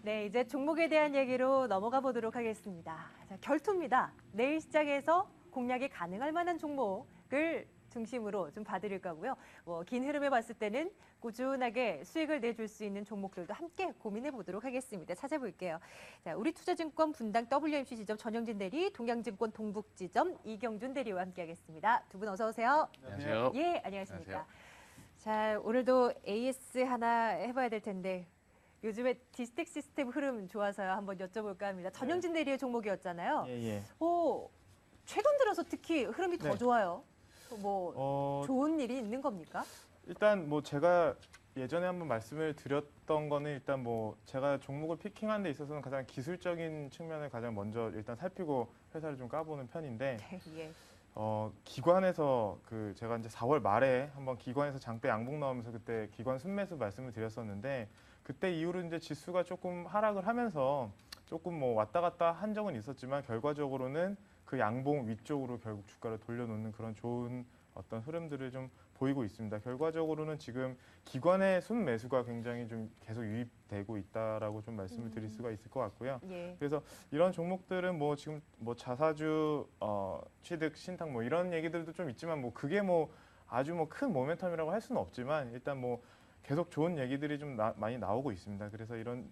네, 이제 종목에 대한 얘기로 넘어가 보도록 하겠습니다. 자, 결투입니다. 내일 시장에서 공략이 가능할 만한 종목을 중심으로 좀 봐드릴 거고요. 긴 흐름을 봤을 때는 꾸준하게 수익을 내줄 수 있는 종목들도 함께 고민해 보도록 하겠습니다. 찾아볼게요. 자, 우리투자증권 분당 WMC 지점 전영진 대리, 동양증권 동북지점 이경준 대리와 함께하겠습니다. 두 분 어서 오세요. 안녕하세요. 예, 안녕하십니까. 안녕하세요. 자, 오늘도 AS 하나 해봐야 될 텐데 요즘에 디스텍 시스템 흐름 좋아서요. 한번 여쭤볼까 합니다. 전영진 대리의 종목이었잖아요. 예. 최근 들어서 특히 흐름이 더 네. 좋아요. 좋은 일이 있는 겁니까? 일단 뭐 제가 예전에 한번 말씀을 드렸던 거는 일단 뭐 제가 종목을 피킹하는 데 있어서는 가장 기술적인 측면을 가장 먼저 일단 살피고 회사를 좀 까보는 편인데 예. 기관에서 제가 이제 4월 말에 한번 기관에서 장대 양봉 나오면서 그때 기관 순매수 말씀을 드렸었는데 그때 이후로 이제 지수가 조금 하락을 하면서 조금 뭐 왔다 갔다 한 적은 있었지만 결과적으로는 그 양봉 위쪽으로 결국 주가를 돌려놓는 그런 좋은 어떤 흐름들을 좀 보이고 있습니다. 결과적으로는 지금 기관의 순매수가 굉장히 좀 계속 유입되고 있다라고 좀 말씀을 드릴 수가 있을 것 같고요. 예. 그래서 이런 종목들은 뭐 지금 뭐 자사주, 취득, 신탁 뭐 이런 얘기들도 좀 있지만 뭐 그게 뭐 아주 뭐 큰 모멘텀이라고 할 수는 없지만 일단 뭐 계속 좋은 얘기들이 좀 많이 나오고 있습니다. 그래서 이런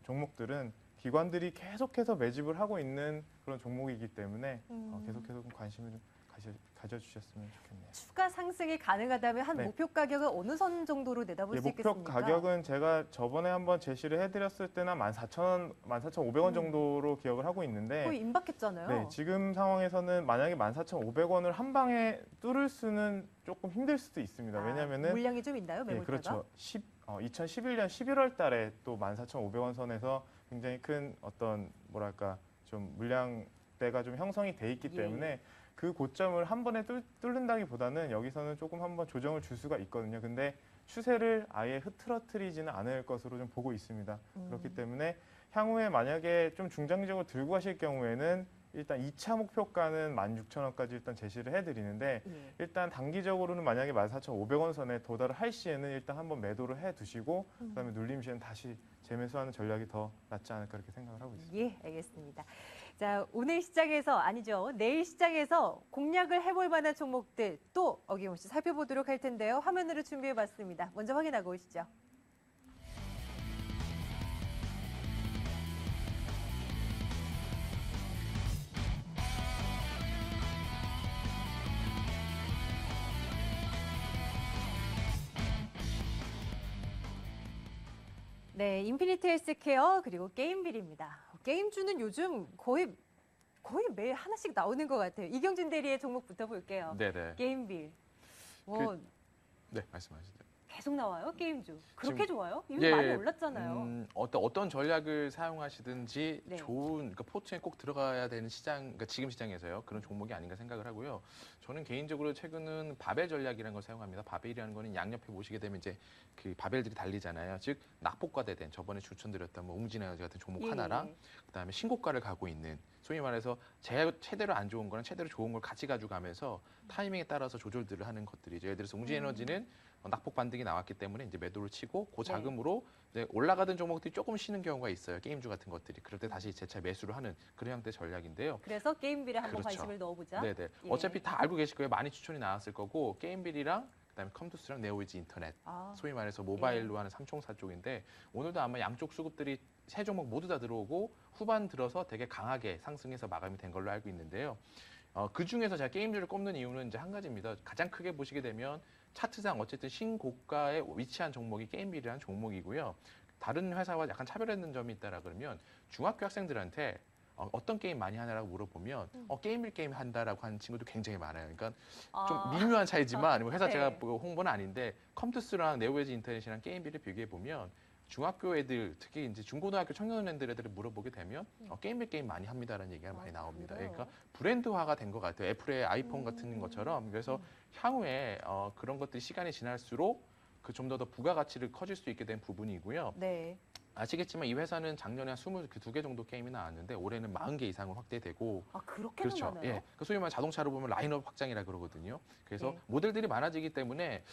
종목들은 기관들이 계속해서 매집을 하고 있는 그런 종목이기 때문에 계속해서 좀 관심을 좀 가져주셨으면 좋겠네요. 추가 상승이 가능하다면 한 네. 목표 가격은 어느 선 정도로 내다볼 수 목표 있겠습니까? 가격은 제가 저번에 한번 제시를 해드렸을 때는 14,000원, 14,500원 정도로 기억을 하고 있는데 거의 임박했잖아요. 네, 지금 상황에서는 만약에 14,500원을 한 방에 뚫을 수는 조금 힘들 수도 있습니다. 왜냐하면은 물량이 좀 있나요, 네, 매물대가? 그렇죠. 2011년 11월 달에 또 14,500원 선에서 굉장히 큰 어떤 뭐랄까 좀 물량대가 좀 형성이 돼 있기 때문에 그 고점을 한 번에 뚫는다기보다는 여기서는 조금 한번 조정을 줄 수가 있거든요. 근데 추세를 아예 흐트러뜨리지는 않을 것으로 좀 보고 있습니다. 그렇기 때문에 향후에 만약에 좀 중장기적으로 들고 가실 경우에는 일단 2차 목표가는 16,000원까지 일단 제시를 해드리는데 일단 단기적으로는 만약에 14,500원 선에 도달을 할 시에는 일단 한번 매도를 해두시고 그다음에 눌림 시에는 다시 재매수하는 전략이 더 낫지 않을까 그렇게 생각을 하고 있습니다. 예, 알겠습니다. 자, 오늘 시장에서 아니죠. 내일 시장에서 공략을 해볼 만한 종목들 또 어김없이 살펴보도록 할 텐데요. 화면으로 준비해봤습니다. 먼저 확인하고 오시죠. 네, 인피니트 헬스케어 그리고 게임빌입니다. 게임주는 요즘 거의 매일 하나씩 나오는 것 같아요. 이경준 대리의 종목부터 볼게요. 네네. 게임빌. 네, 말씀하시죠. 계속 나와요, 게임주. 그렇게 지금- 좋아요? 이미 예, 많이 올랐잖아요. 어떤 전략을 사용하시든지 네. 좋은 포트에 꼭 들어가야 되는 시장, 그러니까 지금 시장에서요. 그런 종목이 아닌가 생각을 하고요. 저는 개인적으로 최근은 바벨 전략이라는 걸 사용합니다. 바벨이라는 거는 양옆에 보시게 되면 이제 그 바벨들이 달리잖아요. 즉 낙폭과대된 저번에 추천드렸던 뭐 웅진에너지 같은 종목 하나랑 그다음에 신고가를 가고 있는 소위 말해서 최대로 안 좋은 거랑 최대로 좋은 걸 같이 가져가면서 타이밍에 따라서 조절들을 하는 것들이죠. 예를 들어서 웅진에너지는 낙폭 반등이 나왔기 때문에 이제 매도를 치고 그 자금으로 이제 올라가던 종목들이 조금 쉬는 경우가 있어요. 게임주 같은 것들이. 그럴 때 다시 재차 매수를 하는 그런 형태의 전략인데요. 그래서 게임빌에 한번 그렇죠. 관심을 넣어보자. 네네. 예. 어차피 다 알고 계실 거예요. 많이 추천이 나왔을 거고 게임빌이랑 그다음에 컴투스랑 네오이즈 인터넷. 소위 말해서 모바일로 하는 삼총사 쪽인데 오늘도 아마 양쪽 수급들이 세 종목 모두 다 들어오고 후반 들어서 되게 강하게 상승해서 마감이 된 걸로 알고 있는데요. 그 중에서 제가 게임주를 꼽는 이유는 이제 한 가지입니다. 가장 크게 보시게 되면 차트상 어쨌든 신고가에 위치한 종목이 게임빌이라는 종목이고요. 다른 회사와 약간 차별화된 점이 있다라 그러면 중학교 학생들한테 어떤 게임 많이 하냐라고 물어보면 게임빌 게임 한다라고 하는 친구도 굉장히 많아요. 그러니까 좀 미묘한 차이지만 회사 네. 제가 홍보는 아닌데 컴투스랑 네오웨지 인터넷이랑 게임빌을 비교해 보면 중학교 애들 특히 이제 중고등학교 청소년들 애들을 물어보게 되면 게임빌 게임 많이 합니다라는 얘기가 많이 나옵니다. 그래요? 그러니까 브랜드화가 된 것 같아요. 애플의 아이폰 같은 것처럼. 그래서 향후에 그런 것들이 시간이 지날수록 그 좀 더 부가가치를 커질 수 있게 된 부분이고요. 네. 아시겠지만 이 회사는 작년에 한 22개 정도 게임이 나왔는데 올해는 40개 이상으로 확대되고 아, 그렇게 그렇죠. 많아요? 예. 그 소위 말해 자동차로 보면 라인업 확장이라 그러거든요. 그래서 예. 모델들이 많아지기 때문에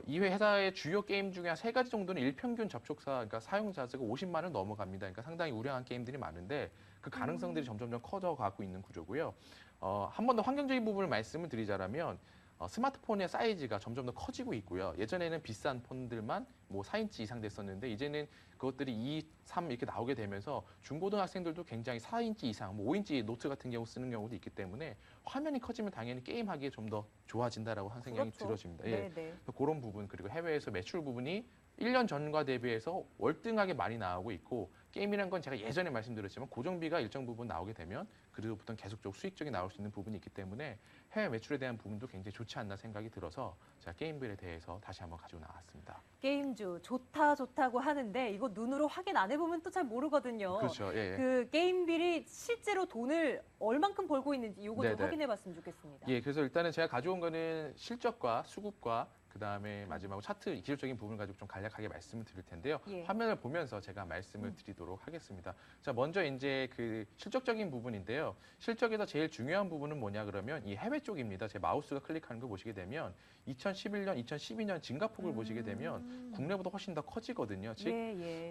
이 회사의 주요 게임 중에 한 3가지 정도는 일평균 접촉사, 그러니까 사용자 수가 50만을 넘어갑니다. 그러니까 상당히 우량한 게임들이 많은데 그 가능성들이 점점점 커져가고 있는 구조고요. 한 번 더 환경적인 부분을 말씀을 드리자면 스마트폰의 사이즈가 점점 더 커지고 있고요. 예전에는 비싼 폰들만 뭐 4인치 이상 됐었는데 이제는 그것들이 2, 3 이렇게 나오게 되면서 중고등학생들도 굉장히 4인치 이상, 뭐 5인치 노트 같은 경우 쓰는 경우도 있기 때문에 화면이 커지면 당연히 게임하기에 좀 더 좋아진다라고 한 생각이 그렇죠. 들어집니다. 예. 네네. 그래서 그런 부분 그리고 해외에서 매출 부분이 1년 전과 대비해서 월등하게 많이 나오고 있고 게임이라는 건 제가 예전에 말씀드렸지만 고정비가 일정 부분 나오게 되면 그로부터 계속적으로 수익적이 나올 수 있는 부분이 있기 때문에 해외 매출에 대한 부분도 굉장히 좋지 않나 생각이 들어서 제가 게임빌에 대해서 다시 한번 가지고 나왔습니다. 게임주 좋다고 하는데 이거 눈으로 확인 안 해보면 또 잘 모르거든요. 그렇죠. 예. 그 게임빌이 실제로 돈을 얼만큼 벌고 있는지 이거 좀 네네. 확인해봤으면 좋겠습니다. 예, 그래서 일단은 제가 가져온 거는 실적과 수급과 그다음에 마지막으로 차트 기술적인 부분을 가지고 좀 간략하게 말씀을 드릴 텐데요. 예. 화면을 보면서 제가 말씀을 드리도록 하겠습니다. 자, 먼저 이제 그 실적적인 부분인데요. 실적에서 제일 중요한 부분은 뭐냐 그러면 이 해외 쪽입니다. 제 마우스가 클릭하는 걸 보시게 되면 2011년, 2012년 증가폭을 보시게 되면 국내보다 훨씬 더 커지거든요. 즉 예.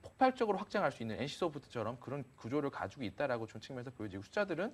폭발적으로 확장할 수 있는 NC소프트처럼 그런 구조를 가지고 있다라고 좀 측면에서 보여지고 숫자들은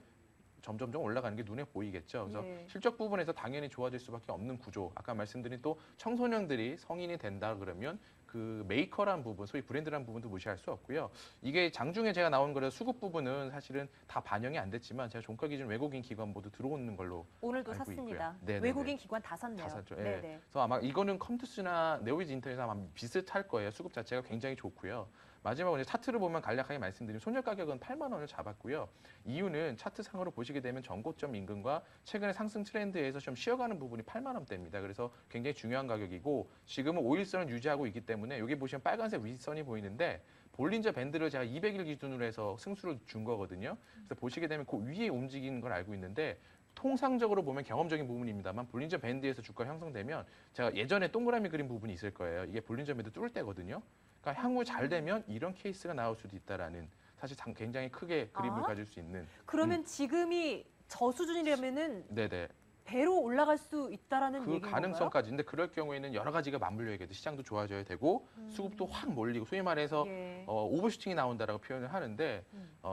점점점 올라가는 게 눈에 보이겠죠. 그래서 예. 실적 부분에서 당연히 좋아질 수밖에 없는 구조. 아까 말씀드린 또 청소년들이 성인이 된다 그러면 그 메이커란 부분, 소위 브랜드란 부분도 무시할 수 없고요. 이게 장중에 제가 나온 거라 수급 부분은 사실은 다 반영이 안 됐지만 제가 종가 기준 외국인 기관 모두 들어오는 걸로 오늘도 알고 샀습니다. 있고요. 네네네. 외국인 기관 다 샀네요. 다 샀죠. 예. 네네. 그래서 아마 이거는 컴투스나 네오위즈 인터넷 아마 비슷할 거예요. 수급 자체가 굉장히 좋고요. 마지막으로 이제 차트를 보면 간략하게 말씀드리면 손절 가격은 8만 원을 잡았고요. 이유는 차트상으로 보시게 되면 전고점 인근과 최근의 상승 트렌드에서 좀 쉬어가는 부분이 8만 원대입니다. 그래서 굉장히 중요한 가격이고 지금은 5일선을 유지하고 있기 때문에 여기 보시면 빨간색 윗선이 보이는데 볼린저 밴드를 제가 200일 기준으로 해서 승수를 준 거거든요. 그래서 보시게 되면 그 위에 움직이는 걸 알고 있는데 통상적으로 보면 경험적인 부분입니다만 볼린저 밴드에서 주가가 형성되면 제가 예전에 동그라미 그린 부분이 있을 거예요. 이게 볼린저 밴드 뚫을 때거든요. 그러니까 향후 잘 되면 이런 케이스가 나올 수도 있다라는 사실 굉장히 크게 그림을 가질 수 있는. 그러면 지금이 저 수준이라면은 네네. 배로 올라갈 수 있다라는 그 얘기인 가능성까지. 근데 그럴 경우에는 여러 가지가 맞물려야겠죠. 시장도 좋아져야 되고 수급도 확 몰리고 소위 말해서 예. 오버슈팅이 나온다라고 표현을 하는데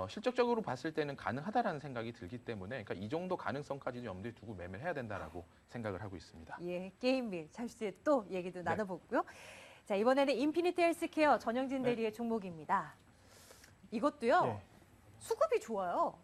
실적적으로 봤을 때는 가능하다라는 생각이 들기 때문에 그러니까 이 정도 가능성까지도 염두에 두고 매매를 해야 된다라고 생각을 하고 있습니다. 예, 게임빌 잠시 뒤에 또 얘기도 네. 나눠보고요. 자, 이번에는 인피니트 헬스케어 전영진 네. 대리의 종목입니다. 이것도요. 예. 수급이 좋아요.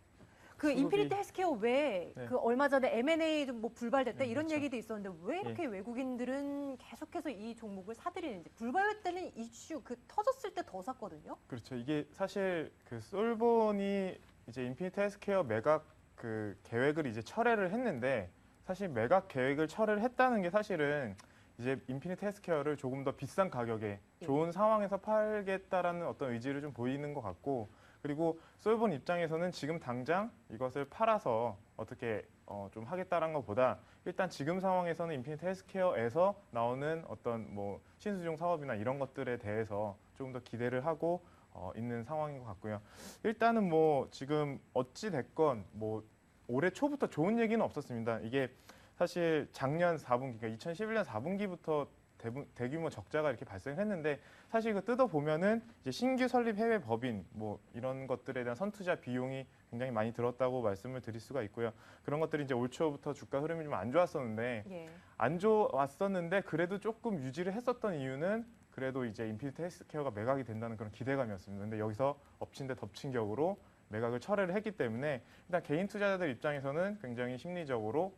그 수급이- 인피니트 헬스케어 외에 네. 그 얼마 전에 M&A 좀 뭐 불발됐다 이런 그렇죠. 얘기도 있었는데 왜 이렇게 외국인들은 계속해서 이 종목을 사들이는지 불발됐다는 이슈 그 터졌을 때 더 샀거든요. 그렇죠. 이게 사실 그 솔본이 이제 인피니트 헬스케어 매각 그 계획을 이제 철회를 했는데 사실 매각 계획을 철회를 했다는 게 사실은 이제 인피니트 헬스케어를 조금 더 비싼 가격에 좋은 상황에서 팔겠다라는 어떤 의지를 좀 보이는 것 같고 그리고 솔본 입장에서는 지금 당장 이것을 팔아서 어떻게 좀 하겠다라는 것보다 일단 지금 상황에서는 인피니트 헬스케어에서 나오는 어떤 뭐 신수종 사업이나 이런 것들에 대해서 조금 더 기대를 하고 있는 상황인 것 같고요. 일단은 뭐 지금 어찌 됐건 뭐 올해 초부터 좋은 얘기는 없었습니다. 이게 사실 작년 4분기, 그러니까 2011년 4분기부터 대규모 적자가 이렇게 발생했는데 사실 그 뜯어 보면은 이제 신규 설립 해외 법인 뭐 이런 것들에 대한 선투자 비용이 굉장히 많이 들었다고 말씀을 드릴 수가 있고요. 그런 것들이 이제 올 초부터 주가 흐름이 좀 안 좋았었는데 예. 안 좋았었는데 그래도 조금 유지를 했었던 이유는 그래도 이제 인피니트 헬스케어가 매각이 된다는 그런 기대감이었습니다. 근데 여기서 엎친 데 덮친 격으로 매각을 철회를 했기 때문에 일단 개인 투자자들 입장에서는 굉장히 심리적으로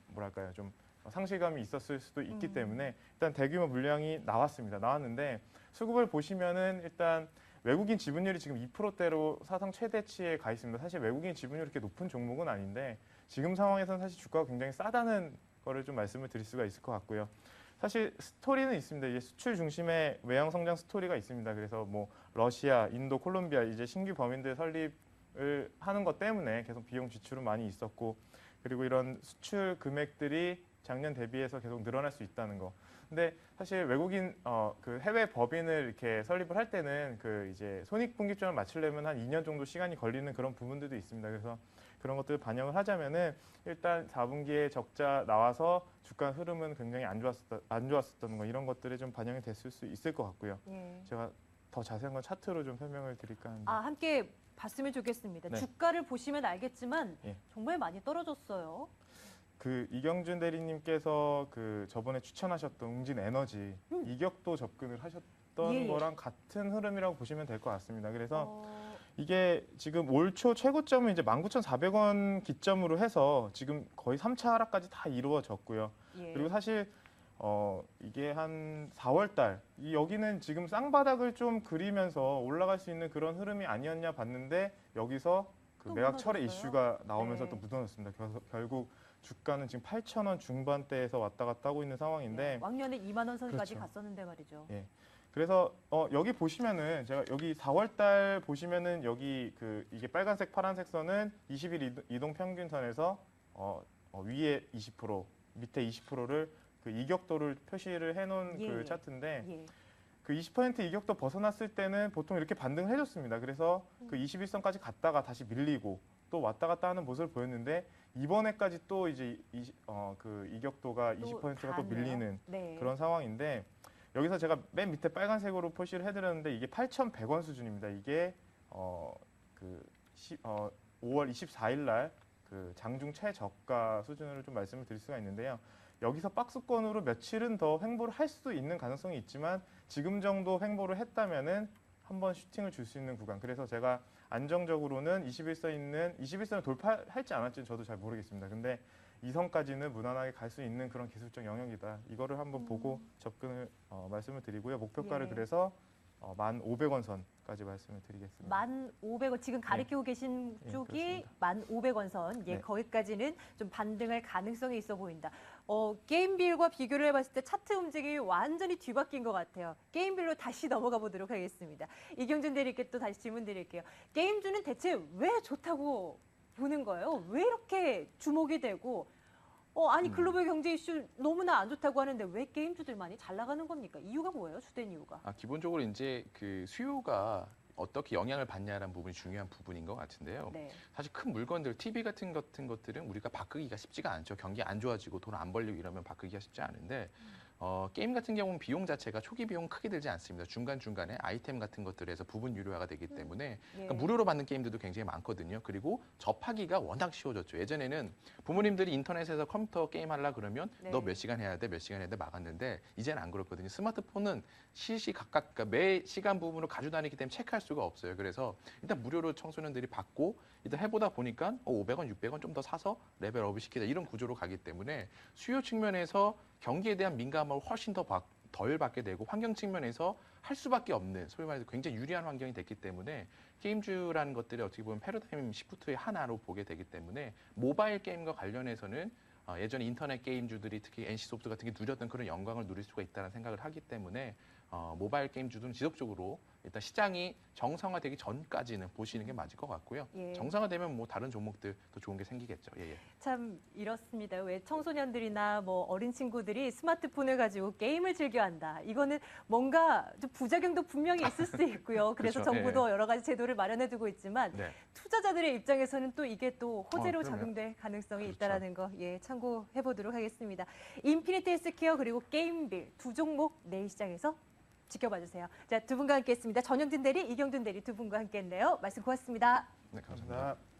뭐랄까요 좀 상실감이 있었을 수도 있기 때문에 일단 대규모 물량이 나왔는데 수급을 보시면은 일단 외국인 지분율이 지금 2%대로 사상 최대치에 가 있습니다. 사실 외국인 지분율이 그렇게 높은 종목은 아닌데 지금 상황에서는 사실 주가가 굉장히 싸다는 거를 좀 말씀을 드릴 수가 있을 것 같고요. 사실 스토리는 있습니다. 이제 수출 중심의 외형 성장 스토리가 있습니다. 그래서 뭐 러시아, 인도, 콜롬비아 이제 신규 범인들 설립을 하는 것 때문에 계속 비용 지출은 많이 있었고 그리고 이런 수출 금액들이 작년 대비해서 계속 늘어날 수 있다는 거. 근데 사실 외국인 그 해외 법인을 이렇게 설립을 할 때는 그 이제 손익분기점을 맞추려면 한 2년 정도 시간이 걸리는 그런 부분들도 있습니다. 그래서 그런 것들을 반영을 하자면은 일단 4분기에 적자 나와서 주가 흐름은 굉장히 안 좋았었던 거 이런 것들이 좀 반영이 됐을 수 있을 것 같고요. 예. 제가 더 자세한 건 차트로 좀 설명을 드릴까 하는데. 아, 함께 봤으면 좋겠습니다. 네. 주가를 보시면 알겠지만 예. 정말 많이 떨어졌어요. 그 이경준 대리님께서 그 저번에 추천하셨던 웅진 에너지 이격도 접근을 하셨던 예. 거랑 같은 흐름이라고 보시면 될 것 같습니다. 그래서 어, 이게 지금 올 초 최고점은 이제 19,400원 기점으로 해서 지금 거의 3차 하락까지 다 이루어졌고요. 예. 그리고 사실 이게 한 4월 달 여기는 지금 쌍바닥을 좀 그리면서 올라갈 수 있는 그런 흐름이 아니었냐 봤는데 여기서 그 또 매각 철회 무너졌어요? 이슈가 나오면서 네. 또 묻어났습니다. 그래서 결국 주가는 지금 8,000원 중반대에서 왔다 갔다 하고 있는 상황인데 예. 왕년에 2만 원 선까지 그렇죠. 갔었는데 말이죠. 예. 그래서 여기 보시면은 제가 여기 4월 달 보시면은 여기 그 이게 빨간색 파란색 선은 20일 이동 평균선에서 위에 20% 밑에 20%를 그 이격도를 표시를 해놓은 예. 그 차트인데 예. 그 20% 이격도 벗어났을 때는 보통 이렇게 반등을 해줬습니다. 그래서 그 21선까지 갔다가 다시 밀리고 또 왔다 갔다 하는 모습을 보였는데 이번에까지 또 이제 그 이격도가 또 20%가 또 닿았네요. 밀리는 네. 그런 상황인데 여기서 제가 맨 밑에 빨간색으로 표시를 해드렸는데 이게 8,100원 수준입니다. 이게 5월 24일 날 그 장중 최저가 수준으로 좀 말씀을 드릴 수가 있는데요. 여기서 박스권으로 며칠은 더 횡보를 할 수도 있는 가능성이 있지만 지금 정도 횡보를 했다면은 한번 슈팅을 줄 수 있는 구간. 그래서 제가 안정적으로는 21선을 돌파할지 안 할지는 저도 잘 모르겠습니다. 근데 이 선까지는 무난하게 갈 수 있는 그런 기술적 영역이다. 이거를 한번 보고 접근을 말씀을 드리고요. 목표가를 예. 그래서 1,500원 선까지 말씀을 드리겠습니다. 1,500원 지금 가리키고 계신 예, 쪽이 그렇습니다. 1,500원 선. 예, 네. 거기까지는 좀 반등할 가능성이 있어 보인다. 게임빌과 비교를 해봤을 때 차트 움직임이 완전히 뒤바뀐 것 같아요. 게임빌로 다시 넘어가 보도록 하겠습니다. 이경준 대리께 또 다시 질문 드릴게요. 게임주는 대체 왜 좋다고 보는 거예요? 왜 이렇게 주목이 되고 아니 글로벌 경제 이슈 너무나 안 좋다고 하는데 왜 게임주들만이 잘 나가는 겁니까? 이유가 뭐예요? 주된 이유가? 기본적으로 이제 그 수요가 어떻게 영향을 받냐라는 부분이 중요한 부분인 것 같은데요. 네. 사실 큰 물건들, TV 같은 것들은 우리가 바꾸기가 쉽지가 않죠. 경기 안 좋아지고 돈 안 벌리고 이러면 바꾸기가 쉽지 않은데 게임 같은 경우는 비용 자체가 초기 비용 크게 들지 않습니다. 중간중간에 아이템 같은 것들에서 부분 유료화가 되기 때문에 예. 그러니까 무료로 받는 게임들도 굉장히 많거든요. 그리고 접하기가 워낙 쉬워졌죠. 예전에는 부모님들이 인터넷에서 컴퓨터 게임 하려 그러면 네. 너 몇 시간 해야 돼, 몇 시간 해야 돼 막았는데 이제는 안 그렇거든요. 스마트폰은 시시각각 그러니까 매 시간 부분으로 가지고 다니기 때문에 체크할 수가 없어요. 그래서 일단 무료로 청소년들이 받고 일단 해보다 보니까 500원, 600원 좀 더 사서 레벨업을 시키자 이런 구조로 가기 때문에 수요 측면에서 경기에 대한 민감함을 훨씬 덜 받게 되고 환경 측면에서 할 수밖에 없는 소위 말해서 굉장히 유리한 환경이 됐기 때문에 게임주라는 것들이 어떻게 보면 패러다임 시프트의 하나로 보게 되기 때문에 모바일 게임과 관련해서는 예전에 인터넷 게임주들이 특히 NC소프트 같은 게 누렸던 그런 영광을 누릴 수가 있다는 생각을 하기 때문에 모바일 게임주들은 지속적으로 일단 시장이 정상화되기 전까지는 보시는 게 맞을 것 같고요. 예. 정상화되면 뭐 다른 종목들 더 좋은 게 생기겠죠. 예, 예. 참 이렇습니다. 왜 청소년들이나 뭐 어린 친구들이 스마트폰을 가지고 게임을 즐겨한다. 이거는 뭔가 좀 부작용도 분명히 있을 수 있고요. 그래서 그렇죠. 정부도 여러 가지 제도를 마련해두고 있지만 네. 투자자들의 입장에서는 또 이게 또 호재로 그럼요. 작용될 가능성이 그렇죠. 있다라는 거 참고해 보도록 하겠습니다. 인피니티 헬스케어 그리고 게임빌 두 종목 내일 시장에서 지켜봐 주세요. 자, 두 분과 함께했습니다. 전영진 대리, 이경준 대리 두 분과 함께했네요. 말씀 고맙습니다. 네, 감사합니다. 감사합니다.